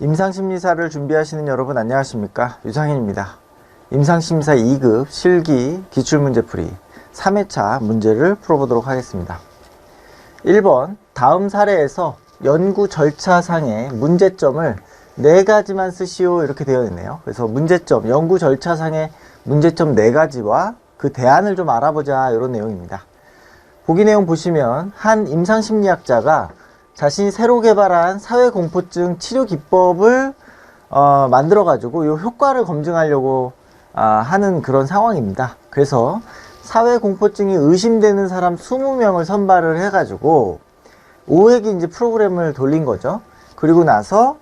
임상심리사를 준비하시는 여러분 안녕하십니까? 유상현입니다. 임상심리사 2급 실기 기출문제풀이 3회차 문제를 풀어보도록 하겠습니다. 1번 다음 사례에서 연구 절차상의 문제점을 4가지만 쓰시오 이렇게 되어 있네요. 그래서 문제점, 연구 절차상의 문제점 4가지와 그 대안을 좀 알아보자 이런 내용입니다. 보기 내용 보시면 한 임상심리학자가 자신이 새로 개발한 사회공포증 치료 기법을 만들어 가지고 이 효과를 검증하려고 하는 그런 상황입니다. 그래서 사회공포증이 의심되는 사람 20명을 선발을 해 가지고 5회기 이제 프로그램을 돌린 거죠. 그리고 나서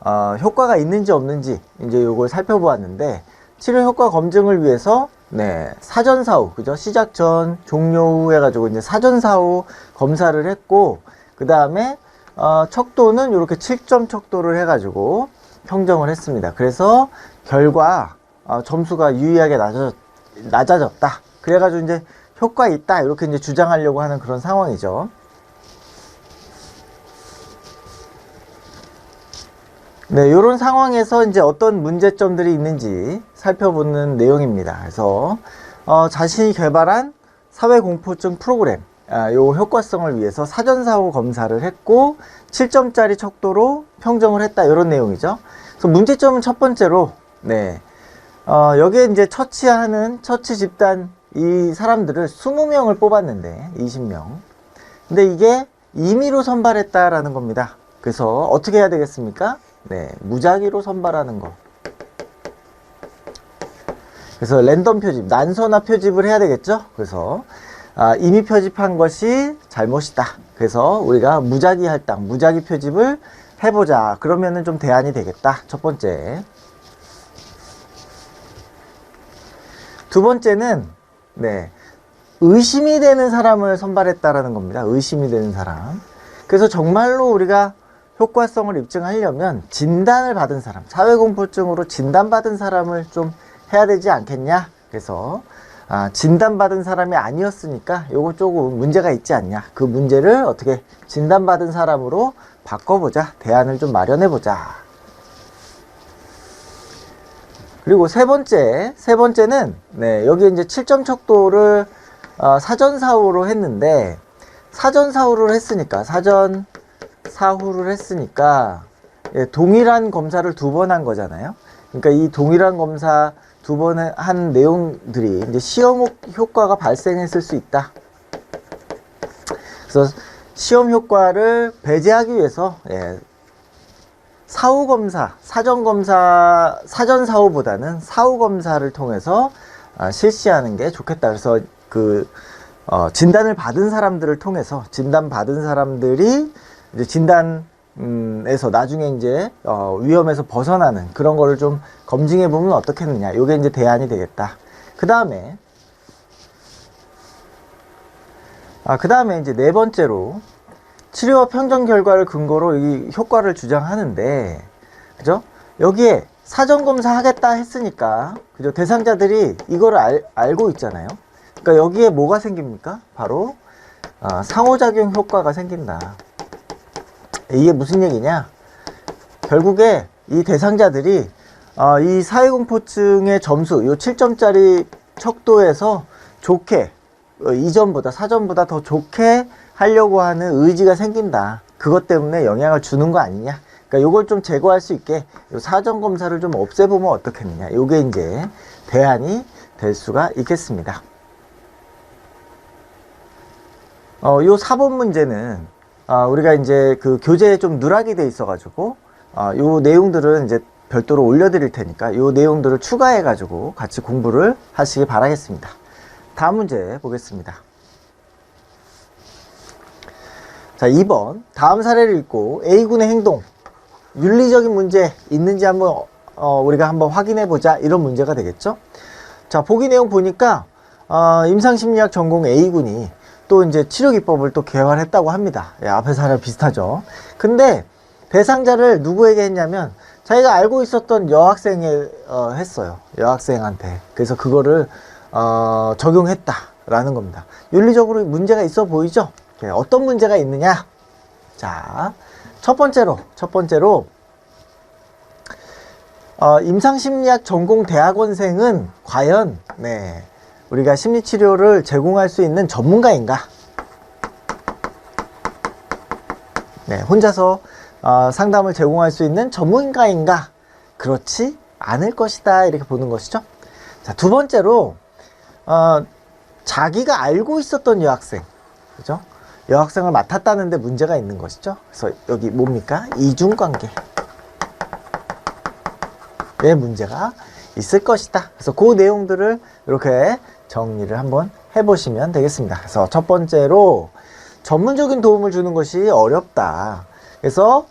효과가 있는지 없는지 이제 요걸 살펴보았는데, 치료 효과 검증을 위해서 사전 사후, 그죠? 시작 전, 종료 후 해가지고 이제 사전 사후 검사를 했고, 그 다음에 척도는 이렇게 7점 척도를 해가지고 평정을 했습니다. 그래서 결과 점수가 유의하게 낮아졌다. 그래가지고 이제 효과 있다 이렇게 이제 주장하려고 하는 그런 상황이죠. 이런 상황에서 이제 어떤 문제점들이 있는지 살펴보는 내용입니다. 그래서 자신이 개발한 사회공포증 프로그램 요 효과성을 위해서 사전사후 검사를 했고 7점짜리 척도로 평정을 했다 이런 내용이죠. 그래서 문제점은 첫 번째로 여기에 이제 처치 집단 이 사람들을 20명을 뽑았는데 20명. 근데 이게 임의로 선발했다라는 겁니다. 그래서 어떻게 해야 되겠습니까? 무작위로 선발하는 거. 그래서 랜덤 표집, 난선화 표집을 해야 되겠죠? 그래서 임의 표집한 것이 잘못이다. 그래서 우리가 무작위 할당, 무작위 표집을 해보자. 그러면은 좀 대안이 되겠다. 첫 번째. 두 번째는 의심이 되는 사람을 선발했다라는 겁니다. 의심이 되는 사람. 그래서 정말로 우리가 효과성을 입증하려면 진단을 받은 사람, 사회공포증으로 진단받은 사람을 좀 해야 되지 않겠냐? 그래서 진단받은 사람이 아니었으니까 요거 조금 문제가 있지 않냐? 그 문제를 어떻게 진단받은 사람으로 바꿔보자. 대안을 좀 마련해보자. 그리고 세 번째는 여기 이제 7점 척도를 사전사후로 했는데, 사전사후를 했으니까 동일한 검사를 2번 한 거잖아요. 그러니까 이 동일한 검사 2번 한 내용들이 이제 시험 효과가 발생했을 수 있다. 그래서 시험 효과를 배제하기 위해서 사후 검사, 사전 사후보다는 사후 검사를 통해서 실시하는 게 좋겠다. 그래서 진단을 받은 사람들을 통해서 진단받은 사람들이 이제 진단에서 나중에 이제 위험에서 벗어나는 그런 거를 좀 검증해 보면 어떻겠느냐. 요게 이제 대안이 되겠다. 그 다음에 이제 네 번째로 치료와 평정 결과를 근거로 이 효과를 주장하는데, 그죠? 여기에 사전 검사 하겠다 했으니까, 그죠? 대상자들이 이거를 알고 있잖아요. 그러니까 여기에 뭐가 생깁니까? 바로 상호작용 효과가 생긴다. 이게 무슨 얘기냐? 결국에 이 대상자들이 이 사회공포증의 점수, 요 7점짜리 척도에서 좋게, 이전보다, 사전보다 더 좋게 하려고 하는 의지가 생긴다. 그것 때문에 영향을 주는 거 아니냐? 그러니까 요걸 좀 제거할 수 있게 요 사전 검사를 좀 없애보면 어떻겠느냐? 요게 이제 대안이 될 수가 있겠습니다. 요 4번 문제는 우리가 이제 그 교재에 좀 누락이 돼 있어가지고 요 내용들은 이제 별도로 올려드릴 테니까 요 내용들을 추가해가지고 같이 공부를 하시기 바라겠습니다. 다음 문제 보겠습니다. 자, 2번 다음 사례를 읽고 A군의 행동 윤리적인 문제 있는지 한번 우리가 한번 확인해 보자. 이런 문제가 되겠죠. 자, 보기 내용 보니까 임상심리학 전공 A군이 또 이제 치료기법을 또 개발했다고 합니다. 앞에 사례 비슷하죠. 근데 대상자를 누구에게 했냐면 자기가 알고 있었던 여학생에 했어요. 여학생한테. 그래서 그거를 적용했다라는 겁니다. 윤리적으로 문제가 있어 보이죠? 어떤 문제가 있느냐? 자, 첫 번째로 임상심리학 전공 대학원생은 과연 우리가 심리치료를 제공할 수 있는 전문가인가? 혼자서 상담을 제공할 수 있는 전문가인가? 그렇지 않을 것이다, 이렇게 보는 것이죠. 자, 두 번째로 자기가 알고 있었던 여학생, 그죠? 여학생을 맡았다는데 문제가 있는 것이죠. 그래서 여기 뭡니까? 이중관계에 문제가 있을 것이다. 그래서 그 내용들을 이렇게 정리를 한번 해보시면 되겠습니다. 그래서 첫 번째로 전문적인 도움을 주는 것이 어렵다. 그래서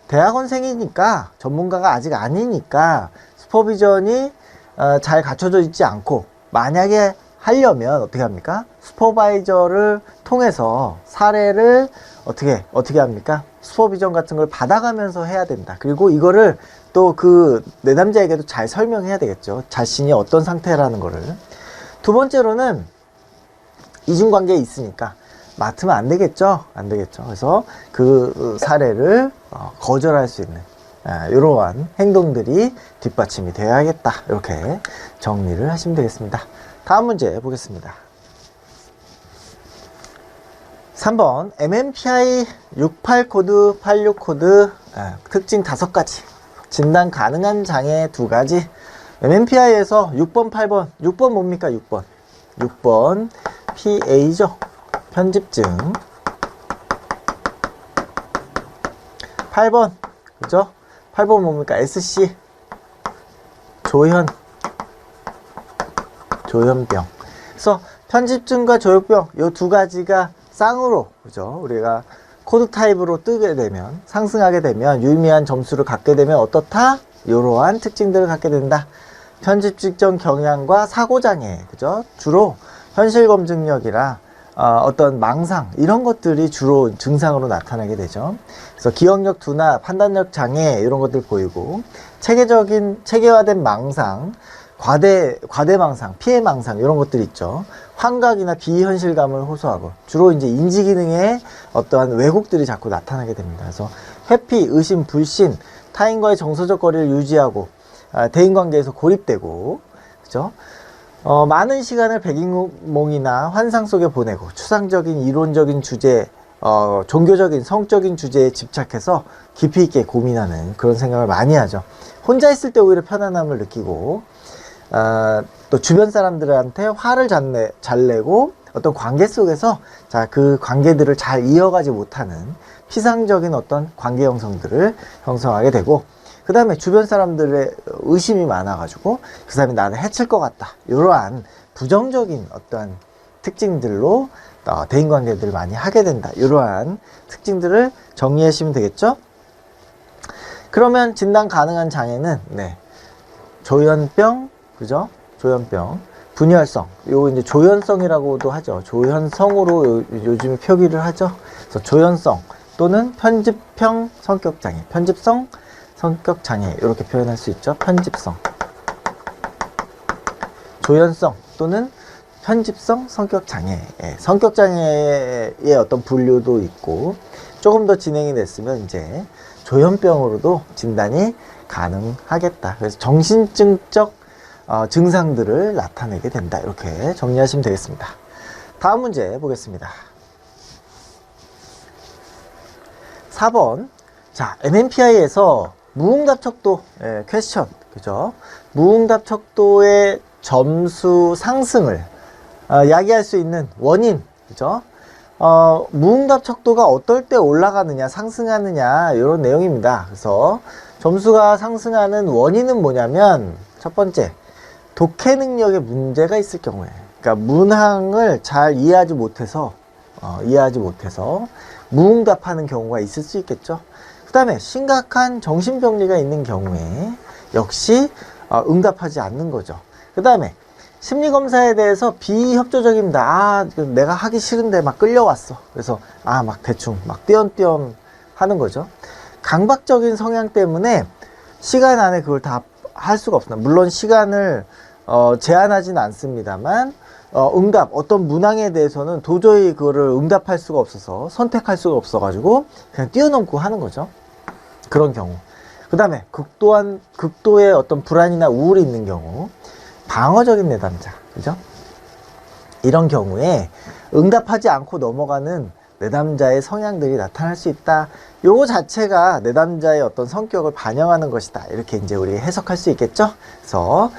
대학원생이니까, 전문가가 아직 아니니까 슈퍼비전이 잘 갖춰져 있지 않고, 만약에 하려면 어떻게 합니까? 슈퍼바이저를 통해서 사례를 어떻게 합니까? 슈퍼비전 같은 걸 받아가면서 해야 된다. 그리고 이거를 또 그 내담자에게도 잘 설명해야 되겠죠. 자신이 어떤 상태라는 거를. 두 번째로는 이중관계에 있으니까 맡으면 안 되겠죠. 안 되겠죠. 그래서 그 사례를 거절할 수 있는 이러한 행동들이 뒷받침이 되어야겠다. 이렇게 정리를 하시면 되겠습니다. 다음 문제 보겠습니다. 3번 MMPI 68코드, 86코드 특징 5가지, 진단 가능한 장애 2가지. MMPI에서 6번, 8번, 6번 뭡니까? 6번 PA죠. 편집증. 8번, 그죠? 8번 뭡니까? SC. 조현병. 그래서 편집증과 조현병, 요 두 가지가 쌍으로, 그죠? 우리가 코드 타입으로 뜨게 되면, 상승하게 되면, 유의미한 점수를 갖게 되면 어떻다? 이러한 특징들을 갖게 된다. 편집증적 경향과 사고장애, 그죠? 주로 현실검증력이라 어떤 망상, 이런 것들이 주로 증상으로 나타나게 되죠. 그래서 기억력 둔화, 판단력 장애, 이런 것들 보이고, 체계화된 망상, 과대망상, 피해망상, 이런 것들이 있죠. 환각이나 비현실감을 호소하고, 주로 이제 인지기능에 어떠한 왜곡들이 자꾸 나타나게 됩니다. 그래서 회피, 의심, 불신, 타인과의 정서적 거리를 유지하고, 대인관계에서 고립되고, 그죠? 많은 시간을 백인몽이나 환상 속에 보내고, 추상적인, 이론적인 주제, 종교적인, 성적인 주제에 집착해서 깊이 있게 고민하는 그런 생각을 많이 하죠. 혼자 있을 때 오히려 편안함을 느끼고, 또 주변 사람들한테 화를 잘 내고, 어떤 관계 속에서 그 관계들을 잘 이어가지 못하는 피상적인 어떤 관계 형성들을 형성하게 되고, 그 다음에 주변 사람들의 의심이 많아가지고 그 사람이 나를 해칠 것 같다, 이러한 부정적인 어떠한 특징들로 대인관계들을 많이 하게 된다. 이러한 특징들을 정리하시면 되겠죠. 그러면 진단 가능한 장애는 조현병, 그죠? 조현병, 분열성, 요거 이제 조현성이라고도 하죠. 조현성으로 요즘에 표기를 하죠. 그래서 조현성 또는 편집형 성격장애, 편집성 성격장애, 이렇게 표현할 수 있죠. 편집성, 조현성 또는 편집성 성격장애. 성격장애의 어떤 분류도 있고, 조금 더 진행이 됐으면 이제 조현병으로도 진단이 가능하겠다. 그래서 정신증적 증상들을 나타내게 된다. 이렇게 정리하시면 되겠습니다. 다음 문제 보겠습니다. 4번. 자, MMPI에서 무응답 척도 퀘스천, 그죠? 무응답 척도의 점수 상승을 야기할 수 있는 원인, 그죠? 무응답 척도가 어떨 때 올라가느냐, 상승하느냐, 이런 내용입니다. 그래서 점수가 상승하는 원인은 뭐냐면, 첫 번째, 독해 능력에 문제가 있을 경우에, 그러니까 문항을 잘 이해하지 못해서 무응답하는 경우가 있을 수 있겠죠. 그 다음에 심각한 정신병리가 있는 경우에 역시 응답하지 않는 거죠. 그 다음에 심리검사에 대해서 비협조적입니다. 내가 하기 싫은데 막 끌려왔어. 그래서 막 대충 막 띄엄띄엄 하는 거죠. 강박적인 성향 때문에 시간 안에 그걸 다 할 수가 없습니다. 물론 시간을 제한하진 않습니다만, 응답, 어떤 문항에 대해서는 도저히 그거를 응답할 수가 없어서, 선택할 수가 없어가지고 그냥 뛰어넘고 하는 거죠. 그런 경우. 그 다음에 극도의 어떤 불안이나 우울이 있는 경우, 방어적인 내담자, 그죠? 이런 경우에 응답하지 않고 넘어가는 내담자의 성향들이 나타날 수 있다. 요거 자체가 내담자의 어떤 성격을 반영하는 것이다. 이렇게 이제 우리 해석할 수 있겠죠? 그래서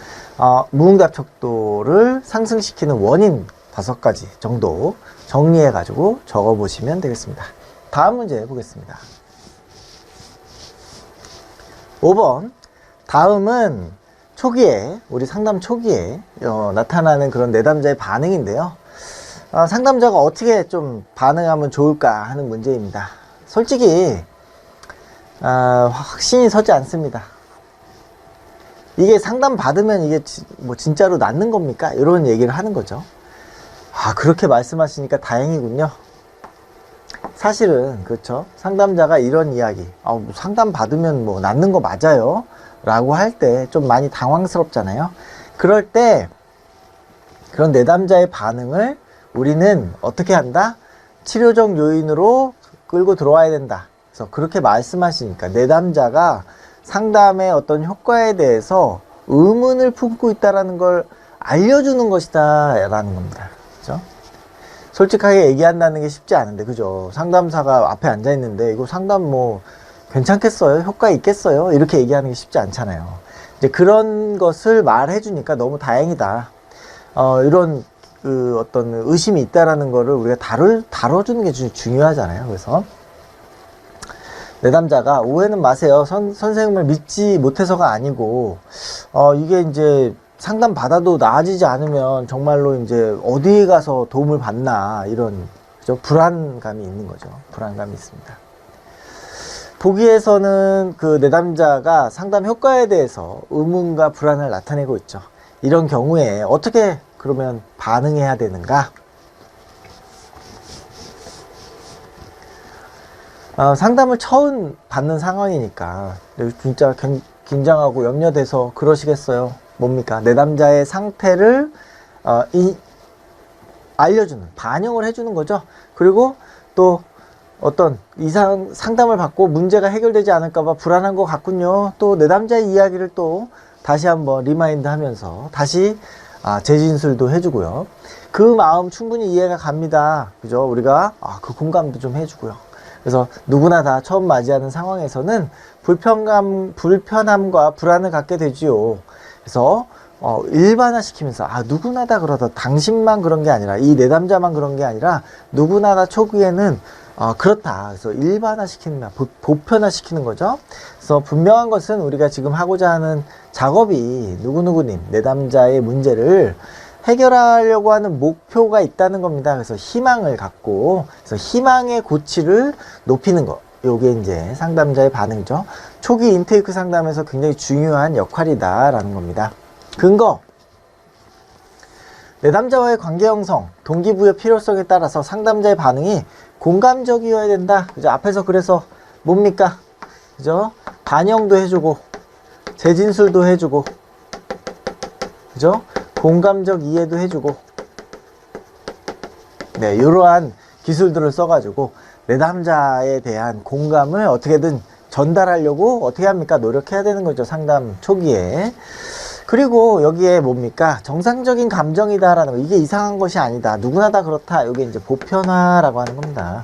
무응답 척도를 상승시키는 원인 5가지 정도 정리해 가지고 적어 보시면 되겠습니다. 다음 문제 보겠습니다. 5번. 다음은 초기에, 우리 상담 초기에 나타나는 그런 내담자의 반응인데요. 상담자가 어떻게 좀 반응하면 좋을까 하는 문제입니다. 솔직히 확신이 서지 않습니다. 이게 상담 받으면 이게 뭐 진짜로 낫는 겁니까? 이런 얘기를 하는 거죠. 그렇게 말씀하시니까 다행이군요. 사실은 그렇죠. 상담자가 이런 이야기, 뭐 상담 받으면 뭐 낫는 거 맞아요 라고 할 때 좀 많이 당황스럽잖아요. 그럴 때 그런 내담자의 반응을 우리는 어떻게 한다? 치료적 요인으로 끌고 들어와야 된다. 그래서 그렇게 말씀하시니까 내담자가 상담의 어떤 효과에 대해서 의문을 품고 있다는 걸 알려주는 것이다 라는 겁니다. 그죠? 솔직하게 얘기한다는 게 쉽지 않은데, 그죠? 상담사가 앞에 앉아 있는데 이거 상담 뭐 괜찮겠어요? 효과 있겠어요? 이렇게 얘기하는 게 쉽지 않잖아요. 이제 그런 것을 말해주니까 너무 다행이다. 이런 어떤 의심이 있다라는 거를 우리가 다뤄주는 게 중요하잖아요. 그래서 내담자가 오해는 마세요. 선생님을 믿지 못해서가 아니고, 이게 이제 상담 받아도 나아지지 않으면 정말로 이제 어디에 가서 도움을 받나, 이런, 그죠? 불안감이 있는 거죠. 불안감이 있습니다. 보기에서는 그 내담자가 상담 효과에 대해서 의문과 불안을 나타내고 있죠. 이런 경우에 어떻게 그러면 반응해야 되는가? 상담을 처음 받는 상황이니까 진짜 긴장하고 염려돼서 그러시겠어요. 뭡니까? 내담자의 상태를 알려주는, 반영을 해주는 거죠. 그리고 또 어떤 이상 상담을 받고 문제가 해결되지 않을까봐 불안한 것 같군요. 또 내담자의 이야기를 또 다시 한번 리마인드 하면서 다시 재진술도 해주고요. 그 마음 충분히 이해가 갑니다. 그죠? 우리가 그 공감도 좀 해주고요. 그래서 누구나 다 처음 맞이하는 상황에서는 불편함과 불안을 갖게 되지요. 그래서 일반화시키면서 누구나 다 그러다, 당신만 그런 게 아니라, 이 내담자만 그런 게 아니라 누구나 다 초기에는 그렇다. 그래서 일반화시키는, 보편화시키는 거죠. 그래서 분명한 것은 우리가 지금 하고자 하는 작업이 누구누구님, 내담자의 문제를 해결하려고 하는 목표가 있다는 겁니다. 그래서 희망을 갖고, 그래서 희망의 고치를 높이는 것. 요게 이제 상담자의 반응이죠. 초기 인테이크 상담에서 굉장히 중요한 역할이다라는 겁니다. 근거. 내담자와의 관계 형성, 동기부여 필요성에 따라서 상담자의 반응이 공감적이어야 된다. 그죠? 앞에서 그래서 뭡니까? 그죠? 반영도 해주고, 재진술도 해주고, 그죠? 공감적 이해도 해주고, 네, 이러한 기술들을 써가지고 내담자에 대한 공감을 어떻게든 전달하려고 어떻게 합니까? 노력해야 되는 거죠. 상담 초기에. 그리고 여기에 뭡니까? 정상적인 감정이다라는 거. 이게 이상한 것이 아니다. 누구나 다 그렇다. 이게 이제 보편화라고 하는 겁니다.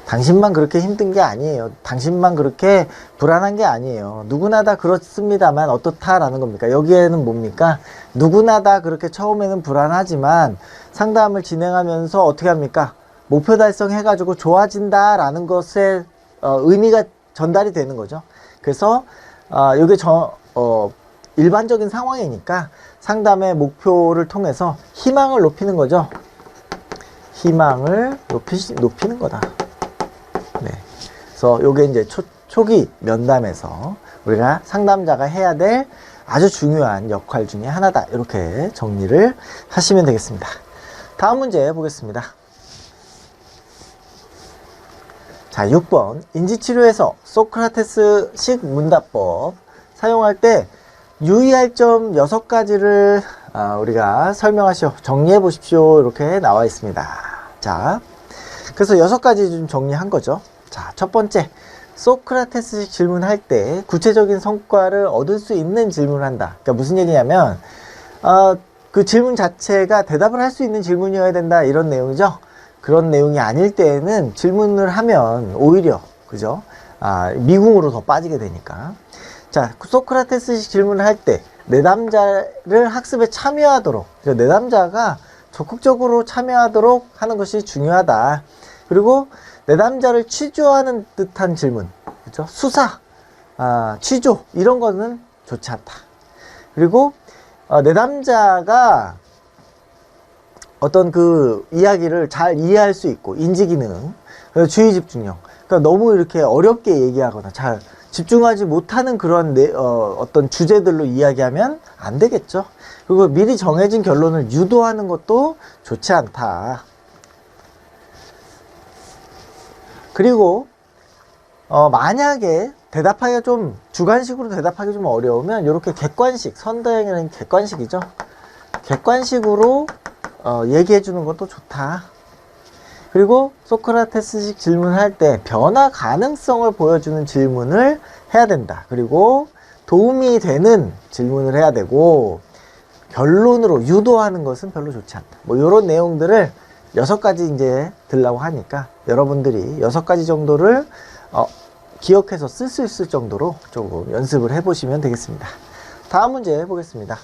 당신만 그렇게 힘든 게 아니에요. 당신만 그렇게 불안한 게 아니에요. 누구나 다 그렇습니다만 어떻다라는 겁니까? 여기에는 뭡니까? 누구나 다 그렇게 처음에는 불안하지만 상담을 진행하면서 어떻게 합니까? 목표 달성해가지고 좋아진다라는 것의 의미가 전달이 되는 거죠. 그래서 이게 일반적인 상황이니까 상담의 목표를 통해서 희망을 높이는 거죠. 희망을 높이는 거다. 네. 그래서 요게 이제 초기 면담에서 우리가 상담자가 해야 될 아주 중요한 역할 중에 하나다. 이렇게 정리를 하시면 되겠습니다. 다음 문제 보겠습니다. 자, 6번. 인지치료에서 소크라테스식 문답법 사용할 때 유의할 점 6가지를 우리가 정리해 보십시오. 이렇게 나와 있습니다. 자, 그래서 6가지 좀 정리한 거죠. 자, 첫 번째. 소크라테스식 질문할 때 구체적인 성과를 얻을 수 있는 질문을 한다. 그러니까 무슨 얘기냐면 그 질문 자체가 대답을 할 수 있는 질문이어야 된다, 이런 내용이죠. 그런 내용이 아닐 때에는 질문을 하면 오히려 그죠? 미궁으로 더 빠지게 되니까. 자, 소크라테스식 질문을 할 때 내담자를 학습에 참여하도록, 내담자가 적극적으로 참여하도록 하는 것이 중요하다. 그리고 내담자를 취조하는 듯한 질문, 그죠? 수사, 취조, 이런 거는 좋지 않다. 그리고 내담자가 어떤 그 이야기를 잘 이해할 수 있고, 인지기능, 주의 집중력, 그러니까 너무 이렇게 어렵게 얘기하거나 잘 집중하지 못하는 그런 어떤 주제들로 이야기하면 안 되겠죠. 그리고 미리 정해진 결론을 유도하는 것도 좋지 않다. 그리고 만약에 대답하기가 좀 주관식으로 대답하기 좀 어려우면 이렇게 객관식, 선더행이라는 객관식이죠. 객관식으로 얘기해 주는 것도 좋다. 그리고 소크라테스식 질문할 때 변화 가능성을 보여주는 질문을 해야 된다. 그리고 도움이 되는 질문을 해야 되고, 결론으로 유도하는 것은 별로 좋지 않다. 뭐 이런 내용들을 6가지 이제 들라고 하니까 여러분들이 6가지 정도를 기억해서 쓸 수 있을 정도로 조금 연습을 해보시면 되겠습니다. 다음 문제 보겠습니다.